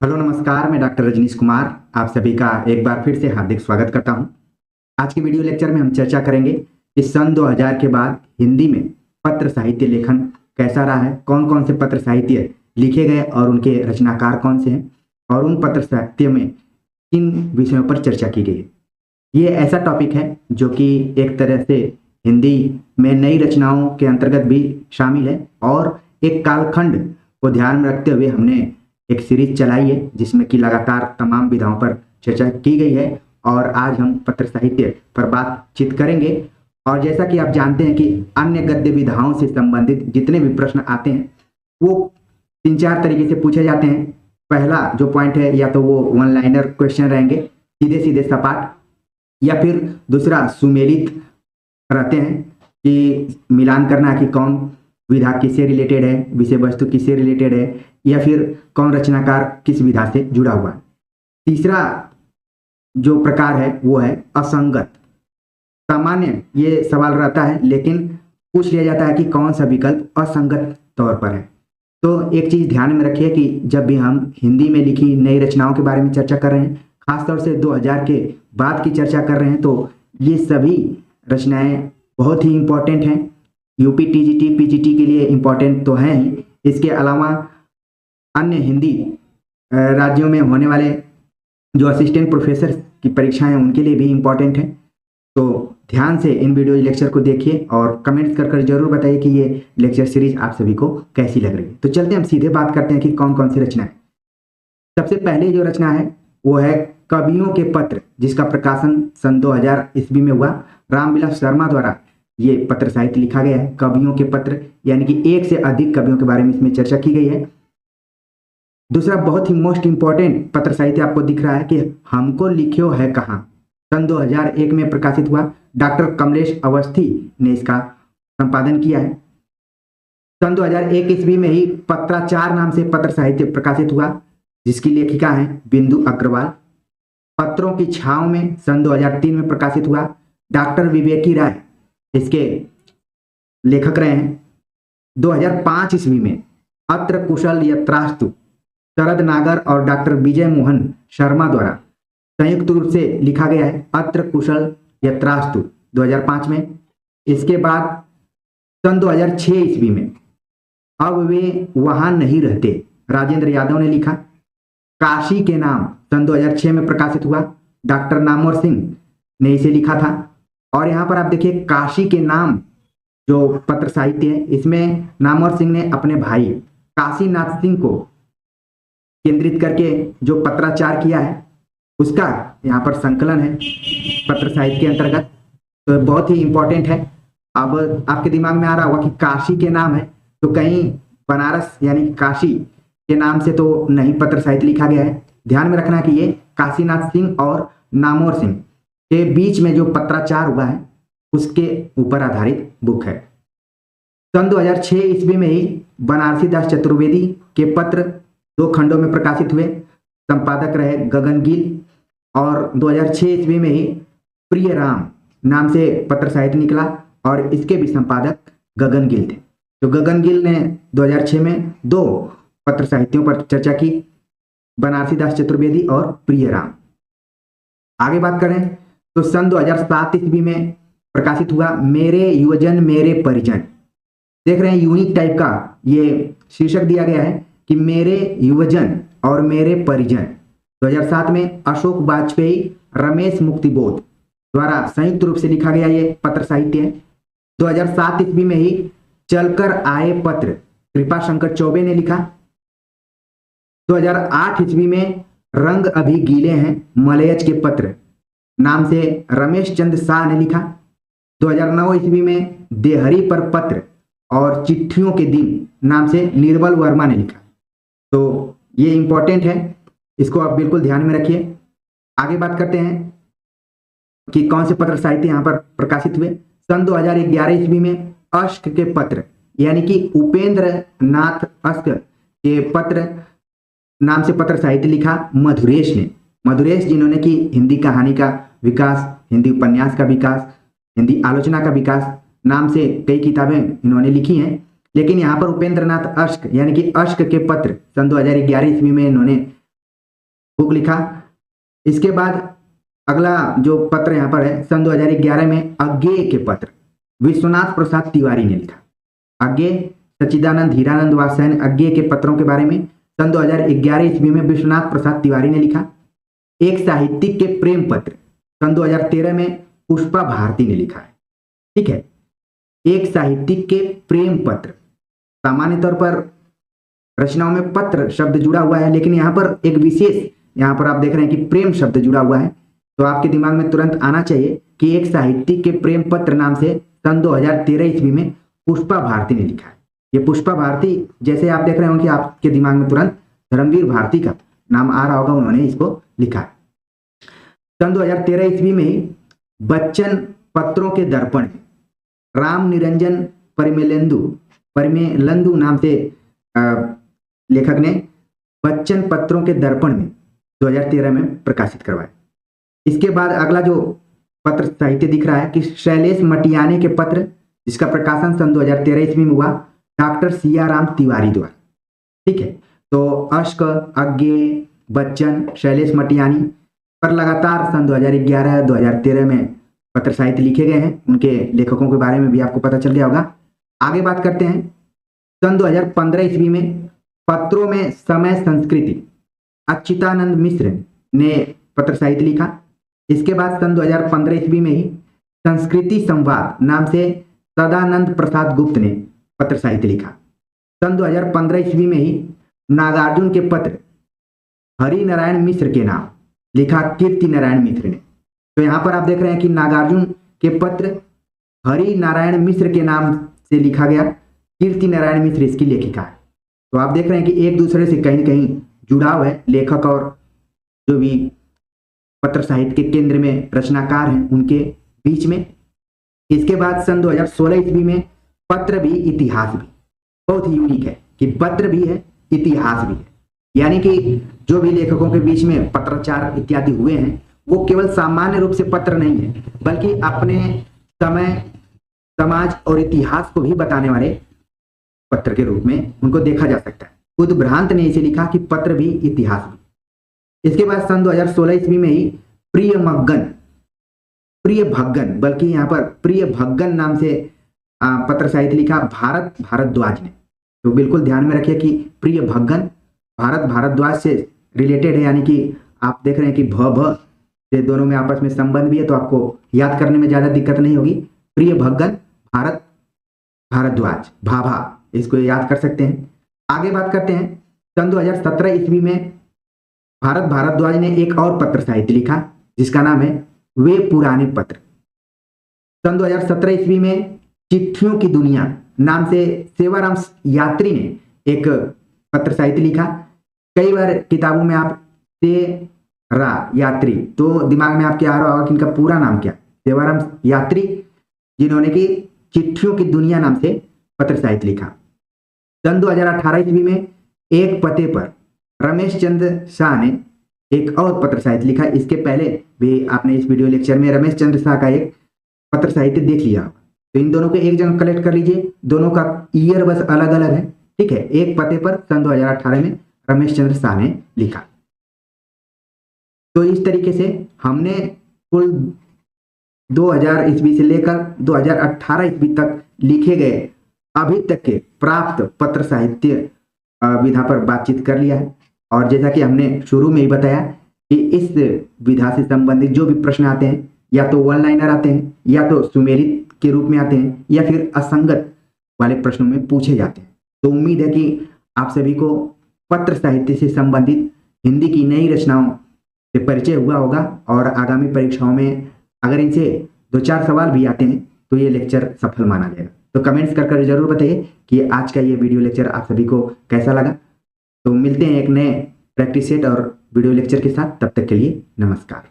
Hello नमस्कार, मैं doctor Rajneesh Kumar आप सभी का एक बार फिर से हार्दिक स्वागत करता हूं। आज के वीडियो लेक्चर में हम चर्चा करेंगे कि सन 2000 के बाद हिंदी में पत्र साहित्य लेखन कैसा रहा है, कौन कौन से पत्र साहित्य लिखे गए और उनके रचनाकार कौन से हैं और उन पत्र साहित्य में किन विषयों पर चर्चा की गई है। ये ऐसा टॉपिक है जो कि एक तरह से हिंदी में नई रचनाओं के अंतर्गत भी शामिल है और एक कालखंड को ध्यान में रखते हुए हमने एक सीरीज चलाई है जिसमें कि लगातार तमाम विधाओं पर चर्चा की गई है और आज हम पत्र साहित्य पर बातचीत करेंगे। और जैसा कि आप जानते हैं कि अन्य गद्य विधाओं से संबंधित जितने भी प्रश्न आते हैं वो तीन चार तरीके से पूछे जाते हैं। पहला जो पॉइंट है या तो वो वन लाइनर क्वेश्चन रहेंगे, सीधे सीधे सपाट, या फिर दूसरा सुमेलित रहते हैं कि मिलान करना है कि कौन विधा किससे रिलेटेड है, विषय वस्तु किससे रिलेटेड है, या फिर कौन रचनाकार किस विधा से जुड़ा हुआ है। तीसरा जो प्रकार है वो है असंगत। सामान्य ये सवाल रहता है लेकिन पूछ लिया जाता है कि कौन सा विकल्प असंगत तौर पर है। तो एक चीज ध्यान में रखिए कि जब भी हम हिंदी में लिखी नई रचनाओं के बारे में चर्चा कर रहे हैं, खासतौर से 2000 के बाद की चर्चा कर रहे हैं, तो ये सभी रचनाएं बहुत ही इंपॉर्टेंट हैं। यूपी टीजीटी पीजीटी के लिए इंपॉर्टेंट तो हैं ही, इसके अलावा अन्य हिंदी राज्यों में होने वाले जो असिस्टेंट प्रोफेसर की परीक्षाएं हैं उनके लिए भी इम्पोर्टेंट है। तो ध्यान से इन वीडियो लेक्चर को देखिए और कमेंट्स कर जरूर बताइए कि ये लेक्चर सीरीज आप सभी को कैसी लग रही है। तो चलते हम सीधे बात करते हैं कि कौन कौन सी रचना है। सबसे पहले जो रचना है वो है कवियों के पत्र, जिसका प्रकाशन सन 2000 ईस्वी में हुआ। रामविलास शर्मा द्वारा ये पत्र साहित्य लिखा गया है। कवियों के पत्र यानी कि एक से अधिक कवियों के बारे में इसमें चर्चा की गई है। दूसरा बहुत ही मोस्ट इंपॉर्टेंट पत्र साहित्य आपको दिख रहा है कि हमको लिखियो है कहाँ, सन 2001 में प्रकाशित हुआ। डॉक्टर कमलेश अवस्थी ने इसका संपादन किया है। सन 2001 ईस्वी में ही पत्राचार नाम से पत्र साहित्य प्रकाशित हुआ, जिसकी लेखिका है बिंदु अग्रवाल। पत्रों की छांव में सन 2003 में प्रकाशित हुआ। डॉक्टर विवेकी राय इसके लेखक रहे हैं। 2005 ईस्वी में अत्र कुशल यत्रास्तु शरद नागर और डॉक्टर विजय मोहन शर्मा द्वारा संयुक्त रूप से लिखा गया है अत्र कुशल यत्रास्तु 2005 में। इसके बाद सन 2006 ईस्वी में अब वे वहां नहीं रहते, राजेंद्र यादव ने लिखा। काशी के नाम सन 2006 में प्रकाशित हुआ। डॉक्टर नामवर सिंह ने इसे लिखा था। और यहाँ पर आप देखिए काशी के नाम जो पत्र साहित्य है, इसमें नामवर सिंह ने अपने भाई काशीनाथ सिंह को केंद्रित करके जो पत्राचार किया है उसका यहाँ पर संकलन है पत्र साहित्य के अंतर्गत। तो बहुत ही इंपॉर्टेंट है। अब आपके दिमाग में आ रहा होगा कि काशी के नाम है तो कहीं बनारस यानी काशी के नाम से तो नहीं पत्र साहित्य लिखा गया है। ध्यान में रखना कि ये काशीनाथ सिंह और नामवर सिंह के बीच में जो पत्राचार हुआ है उसके ऊपर आधारित बुक है। सन 2006 ईस्वी में ही बनारसी दास चतुर्वेदी के पत्र 2 खंडों में प्रकाशित हुए। संपादक रहे गगन गिल। और 2006 ईस्वी में ही प्रिय राम नाम से पत्र साहित्य निकला और इसके भी संपादक गगन गिल थे। तो गगन गिल ने 2006 में 2 पत्र साहित्यों पर चर्चा की, बनारसी दास चतुर्वेदी और प्रिय राम। आगे बात करें तो सन 2007 ईस्वी में प्रकाशित हुआ मेरे युवजन मेरे परिजन। देख रहे हैं यूनिक टाइप का ये शीर्षक दिया गया है कि मेरे युवजन और मेरे परिजन। 2007 में अशोक वाजपेयी रमेश मुक्तिबोध द्वारा संयुक्त रूप से लिखा गया ये पत्र साहित्य है। 2007 ईस्वी में ही चलकर आए पत्र कृपा शंकर चौबे ने लिखा। 2008 ईस्वी में रंग अभी गीले हैं मलयज के पत्र नाम से रमेश चंद्र शाह ने लिखा। 2009 ईस्वी में देहरी पर पत्र और चिट्ठियों के दिन नाम से निर्मल वर्मा ने लिखा। तो ये इंपॉर्टेंट है, इसको आप बिल्कुल ध्यान में रखिए। आगे बात करते हैं कि कौन से पत्र साहित्य यहाँ पर प्रकाशित हुए। सन 2011 ईस्वी में अश्क के पत्र यानी कि उपेंद्र नाथ अश्क के पत्र नाम से पत्र साहित्य लिखा मधुरेश ने। मधुरेश जिन्होंने कि हिंदी कहानी का विकास, हिंदी उपन्यास का विकास, हिंदी आलोचना का विकास नाम से कई किताबें इन्होंने लिखी हैं। लेकिन यहाँ पर उपेंद्र नाथ अश्क यानी कि अश्क के पत्र सन 2011 ईस्वी में इन्होंने बुक लिखा। इसके बाद अगला जो पत्र यहाँ पर है, सन 2011 में अज्ञेय के पत्र विश्वनाथ प्रसाद तिवारी ने लिखा। अज्ञेय सच्चिदानंद हीरानंद वात्स्यायन अज्ञेय के पत्रों के बारे में सन 2011 ईस्वी में विश्वनाथ प्रसाद तिवारी ने लिखा। एक साहित्यिक के प्रेम पत्र सन 2013 में पुष्पा भारती ने लिखा है। ठीक है, एक साहित्यिक के प्रेम पत्र, सामान्य तौर पर रचनाओं में पत्र शब्द जुड़ा हुआ है, लेकिन यहाँ पर एक विशेष, यहाँ पर आप देख रहे हैं कि प्रेम शब्द जुड़ा हुआ है, तो आपके दिमाग में तुरंत आना चाहिए कि एक साहित्यिक के प्रेम पत्र नाम से सन 2013 ईस्वी में पुष्पा भारती ने लिखा है। ये पुष्पा भारती जैसे आप देख रहे होंगे, आपके दिमाग में तुरंत धर्मवीर भारती का नाम आ रहा होगा, उन्होंने इसको लिखा है। सन 2013 ईस्वी में ही बच्चन पत्रों के दर्पण में राम निरंजन परिमेलंदु नाम से लेखक ने बच्चन पत्रों के दर्पण में 2013 में प्रकाशित करवाया। इसके बाद अगला जो पत्र साहित्य दिख रहा है कि शैलेश मटियाने के पत्र, जिसका प्रकाशन सन 2013 ईस्वी में हुआ डॉक्टर सियाराम तिवारी द्वारा। ठीक है, तो अश्क, अज्ञेय, बच्चन, शैलेश मटियानी पर लगातार सन 2011-2013 में पत्र साहित्य लिखे गए हैं। उनके लेखकों के बारे में भी आपको पता चल गया होगा। आगे बात करते हैं, सन 2015 ईस्वी में पत्रों में समय संस्कृति अच्युतानंद मिश्र ने पत्र साहित्य लिखा। इसके बाद सन 2015 ईस्वी में ही संस्कृति संवाद नाम से सदानंद प्रसाद गुप्त ने पत्र साहित्य लिखा। सन 2015 ईस्वी में ही नागार्जुन के पत्र हरि नारायण मिश्र के नाम लिखा कीर्ति नारायण मिश्र ने। तो यहाँ पर आप देख रहे हैं कि नागार्जुन के पत्र हरि नारायण मिश्र के नाम से लिखा गया, कीर्ति नारायण मिश्र इसकी लेखिका है। तो आप देख रहे हैं कि एक दूसरे से कहीं न कहीं जुड़ाव है लेखक और जो भी पत्र साहित्य के केंद्र में रचनाकार हैं उनके बीच में। इसके बाद सन 2016 ईस्वी में पत्र भी इतिहास भी, बहुत ही यूनिक है कि पत्र भी है इतिहास भी है, यानी कि जो भी लेखकों के बीच में पत्राचार इत्यादि हुए हैं वो केवल सामान्य रूप से पत्र नहीं है, बल्कि अपने समय, समाज और इतिहास को भी बताने वाले पत्र के रूप में उनको देखा जा सकता है। उद्भ्रांत ने इसे लिखा कि पत्र भी इतिहास भी। इसके बाद सन 2016 ईस्वी में ही प्रिय भग्गन, बल्कि यहाँ पर प्रिय भग्गन नाम से पत्र साहित्य लिखा भारत भारद्वाज ने। तो बिल्कुल ध्यान में रखिए कि प्रिय भग्गन भारत भारद्वाज से रिलेटेड है, यानी कि आप देख रहे हैं कि भ से दोनों में आपस में संबंध भी है, तो आपको याद करने में ज्यादा दिक्कत नहीं होगी। प्रिय भग्गन भारत भारद्वाज, भाभा, इसको याद कर सकते हैं। आगे बात करते हैं, सन 2017 ईस्वी में भारत भारद्वाज ने एक और पत्र साहित्य लिखा जिसका नाम है वे पुराने पत्र। सन 2017 ईस्वी में चिट्ठियों की दुनिया नाम से सेवाराम यात्री ने एक पत्र साहित्य लिखा। कई बार किताबों में आप सेरा यात्री, तो दिमाग में आपके आ रहा होगा कि इनका पूरा नाम क्या, सेवाराम यात्री, जिन्होंने कि चिट्ठियों की दुनिया नाम से पत्र साहित्य लिखा। सन 2018 ईस्वी में एक पते पर रमेश चंद्र शाह ने एक और पत्र साहित्य लिखा। इसके पहले भी आपने इस वीडियो लेक्चर में रमेश चंद्र शाह का एक पत्र साहित्य देख लिया, तो इन दोनों को एक जगह कलेक्ट कर लीजिए, दोनों का ईयर बस अलग अलग है। ठीक है, एक पते पर सन 2018 में रमेश चंद्र शाह ने लिखा। तो इस तरीके से हमने कुल 2000 ईस्वी से लेकर 2018 ईस्वी तक लिखे गए अभी तक के प्राप्त पत्र साहित्य विधा पर बातचीत कर लिया है। और जैसा कि हमने शुरू में ही बताया कि इस विधा से संबंधित जो भी प्रश्न आते हैं, या तो वन लाइनर आते हैं, या तो सुमेलित के रूप में आते हैं, या फिर असंगत वाले प्रश्नों में पूछे जाते हैं। तो उम्मीद है कि आप सभी को पत्र साहित्य से संबंधित हिंदी की नई रचनाओं से परिचय हुआ होगा, और आगामी परीक्षाओं में अगर इनसे 2-4 सवाल भी आते हैं तो ये लेक्चर सफल माना जाएगा। तो कमेंट्स कर जरूर बताइए कि आज का ये वीडियो लेक्चर आप सभी को कैसा लगा। तो मिलते हैं एक नए प्रैक्टिस सेट और वीडियो लेक्चर के साथ, तब तक के लिए नमस्कार।